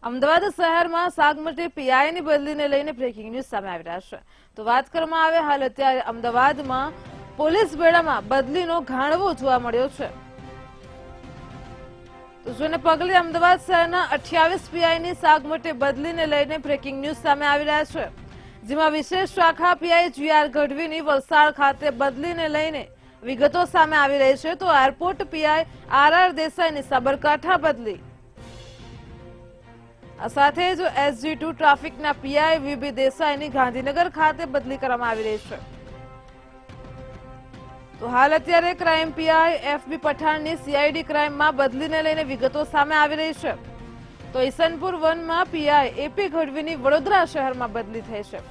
અમદાવાદ શહેરમાં સાગમતી પીઆઈની બદલીને લઈને બ્રેકિંગ ન્યૂઝ સામે આવી રહ્યા છે। તો વાત કરવામાં આવે હાલ અત્યારે અમદાવાદમાં પોલીસ બેડામાં બદલીનો ઘાણવો જોવા મળ્યો છે। તો જેને પગલે અમદાવાદ શહેરના 28 પીઆઈની સાગમતી બદલીને લઈને બ્રેકિંગ ન્યૂઝ સામે આવી રહ્યા છે, જેમાં વિશેષ શાખા પીઆઈ જીઆર ગઢવીની વલસાડ ખાતે બદલીને લઈને વિગતો સામે આવી રહી છે। તો એરપોર્ટ પીઆઈ આર દેસાઈની સાબરકાંઠા બદલી, આ સાથે જ SG2 ટ્રાફિકના પીઆઈ વીબી દેસાઈની ગાંધીનગર ખાતે બદલી કરવામાં આવી રહી છે। તો હાલ અત્યારે ક્રાઇમ પીઆઈ FB પઠાણની CID ક્રાઇમમાં બદલીને લઈને વિગતો સામે આવી રહી છે। તો ઈસનપુર 1માં પીઆઈ AP ગઢવીની વડોદરા શહેરમાં બદલી થઈ છે।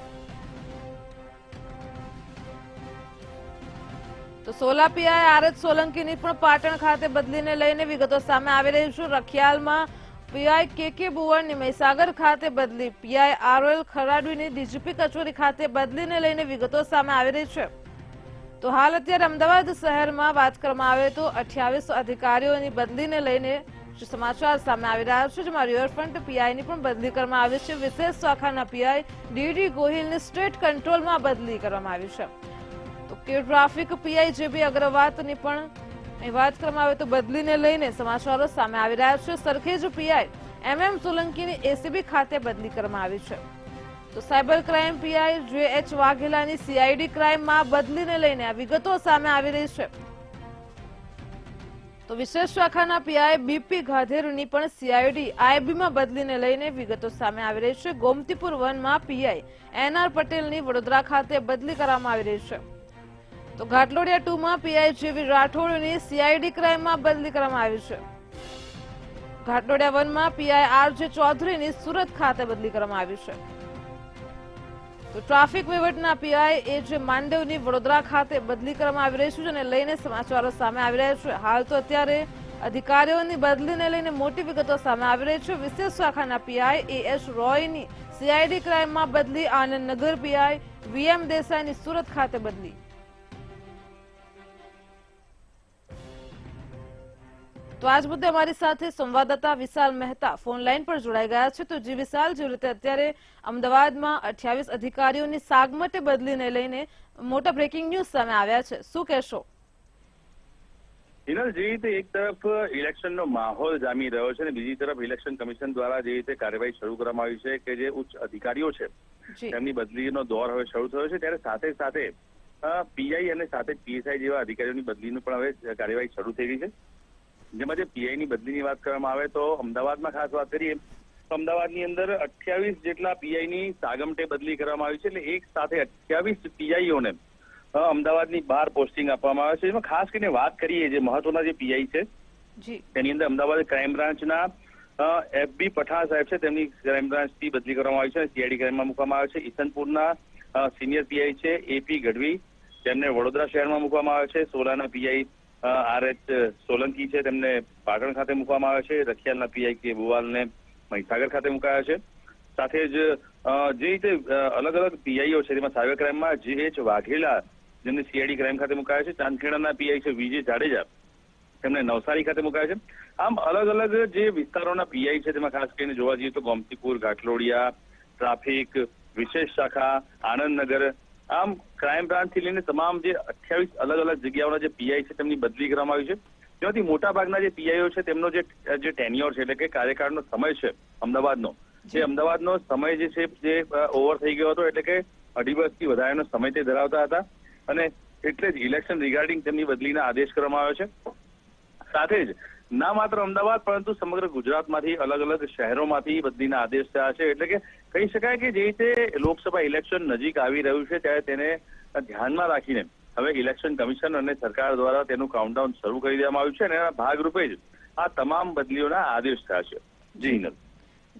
તો સોલા પીઆઈ RH સોલંકીની પણ પાટણ ખાતે બદલીને લઈને વિગતો સામે આવી રહી છે। રખિયાલમાં પીઆઈ KK બુવરની મહીસાગર ખાતે બદલી, પીઆઈ ROL ખરાડીની DGP કચેરી ખાતે બદલીને લઈને વિગતો સામે આવી રહી છે। તો હાલ અત્યારે અમદાવાદ શહેરમાં વાત કરવામાં આવે તો 28 અધિકારીઓની બદલીને લઈને સમાચાર સામે આવી રહ્યા છે, જેમાં રિવરફ્રન્ટ પીઆઈની પણ બદલી કરવામાં આવી છે। વિશેષ શાખાના પીઆઈ DD ગોહિલની સ્ટેટ કંટ્રોલમાં બદલી કરવામાં આવી છે। તો કે ટ્રાફિક પીઆઈ JB અગ્રવાલની પણ વાત કરવામાં આવે તો બદલીને લઈને સમાચારો સામે આવી રહ્યા છે। સરખેજ પીઆઈ MM સોલંકીની ACB ખાતે બદલી કરવામાં આવી છે। તો cyber crime PI JH વાઘેલાની CID ક્રાઇમમાં બદલીને લઈને આ વિગતો સામે આવી રહી છે। તો વિશેષ શાખાના પીઆઈ BP ગાધેરુની પણ CID IBમાં બદલીને લઈને વિગતો સામે આવી રહી છે। ગોમતીપુર 1માં પીઆઈ NR પટેલની વડોદરા ખાતે બદલી કરવામાં આવી રહી છે। તો ઘાટલોડિયા 2માં પીઆઈ JV રાઠોડની CID ક્રાઇમમાં બદલી કરવામાં આવી છે। ઘાટલોડિયા 1માં પીઆઈ RJ ચૌધરીની સુરત ખાતે બદલી કરવામાં આવી છે। તો ટ્રાફિક વહીવટના પીઆઈ AJ માંડવની વડોદરા ખાતે બદલી કરવામાં આવી રહી છે, જેને લઈને સમાચારો સામે આવી રહ્યા છે। હાલ તો અત્યારે અધિકારીઓની બદલીને લઈને મોટી વિગતો સામે આવી રહી છે। વિશેષ શાખાના પીઆઈ AS રોયની CID ક્રાઇમમાં બદલી, આનંદનગર પીઆઈ VM દેસાઈની સુરત ખાતે બદલી। તો આજ મુદ્દે અમારી સાથે સંવાદદાતા વિશાલ મહેતા ફોન લાઈન પર જોડાઈ ગયા છે। તો જી વિશાલ, જે રીતે અત્યારે અમદાવાદમાં 28 અધિકારીઓની સાગમતે બદલીને લઈને મોટા બ્રેકિંગ ન્યૂઝ સામે આવ્યા છે, શું કહેશો? જે રીતે એક તરફ ઇલેક્શનનો માહોલ જામી રહ્યો છે અને બીજી તરફ ઇલેક્શન કમિશન દ્વારા જે રીતે કાર્યવાહી શરૂ કરવામાં આવી છે કે જે ઉચ્ચ અધિકારીઓ છે તેમની બદલીનો દોર હવે શરૂ થયો છે, ત્યારે સાથે સાથે પીઆઈ અને સાથે PSI જેવા અધિકારીઓની બદલીનું પણ હવે કાર્યવાહી શરૂ થઈ ગઈ છે। જેમાં જે પીઆઈની બદલીની વાત કરવામાં આવે તો અમદાવાદમાં ખાસ વાત કરીએ તો અમદાવાદની અંદર 28 જેટલા પીઆઈની સાગમટે બદલી કરવામાં આવી છે। એટલે એક સાથે 28 પીઆઈઓને અમદાવાદની બહાર પોસ્ટિંગ આપવામાં આવે છે। એમાં ખાસ કરીને વાત કરીએ જે મહત્વના જે પીઆઈ છે તેની અંદર અમદાવાદ ક્રાઇમ બ્રાન્ચના FB પઠાણ સાહેબ છે, તેમની ક્રાઇમ બ્રાન્ચથી બદલી કરવામાં આવી છે અને CID ક્રાઇમમાં મૂકવામાં આવે છે। ઈસનપુરના સિનિયર પીઆઈ છે AP ગઢવી, તેમને વડોદરા શહેરમાં મૂકવામાં આવે છે। સોલાના પીઆઈ RH સોલંકી છે, તેમને પાટણ ખાતે મૂકવામાં આવે છે। રખિયાલના પીઆઈ KK બુવાલને મહીસાગર ખાતે મુકાયા છે। સાથે જ જે રીતે અલગ અલગ પીઆઈઓ છે તેમાં સાયબર ક્રાઇમમાં JH વાઘેલા જેમને CID ક્રાઇમ ખાતે મુકાયા છે। ચાંદખેડાના પીઆઈ છે VJ જાડેજા, તેમને નવસારી ખાતે મુકાયા છે। આમ અલગ અલગ જે વિસ્તારોના પીઆઈ છે તેમાં ખાસ કરીને જોવા જઈએ તો ગોમતીપુર, ઘાટલોડિયા, ટ્રાફિક, વિશેષ શાખા, આનંદનગર, આમ ક્રાઇમ બ્રાન્ચથી લઈને તમામ જે 28 અલગ અલગ જગ્યાઓના જે પીઆઈ છે તેમની બદલી કરવામાં આવી છે। જેમાંથી મોટાભાગના જે પીઆઈઓ છે તેમનો જે ટેન્યોર છે એટલે કે કાર્યકાળનો સમય છે અમદાવાદનો, જે અમદાવાદનો સમય જે છે જે ઓવર થઈ ગયો હતો, એટલે કે 2.5 વર્ષથી વધારેનો સમય તે ધરાવતા હતા અને એટલે જ ઇલેક્શન રિગાર્ડિંગ તેમની બદલીના આદેશ કરવામાં આવ્યો છે। સાથે જ ના માત્ર અમદાવાદ પરંતુ સમગ્ર ગુજરાતમાંથી અલગ અલગ શહેરોમાંથી બદલીના આદેશ થયા છે। એટલે કે કહી શકાય કે જે રીતે લોકસભા ઇલેક્શન નજીક આવી રહ્યું છે ત્યારે તેને ધ્યાનમાં રાખીને હવે ઇલેક્શન કમિશન અને સરકાર દ્વારા તેનું કાઉન્ટડાઉન શરૂ કરી દેવામાં આવ્યું છે અને એના ભાગરૂપે જ આ તમામ બદલીઓના આદેશ થયા છે।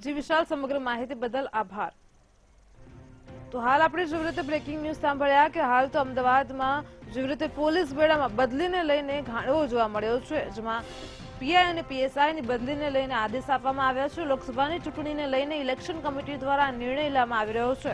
જી વિશાલ, સમગ્ર માહિતી બદલ આભાર। તો હાલ આપણે જેવી રીતે બ્રેકિંગ ન્યૂઝ સાંભળ્યા કે હાલ તો અમદાવાદમાં જેવી રીતે પોલીસ બેડામાં બદલીને લઈને ઘાણવો જોવા મળ્યો છે, જેમાં પીઆઈ અને PSIની બદલીને લઈને આદેશ આપવામાં આવ્યા છે। લોકસભાની ચૂંટણીને લઈને ઇલેક્શન કમિટી દ્વારા નિર્ણય લેવામાં આવી રહ્યો છે।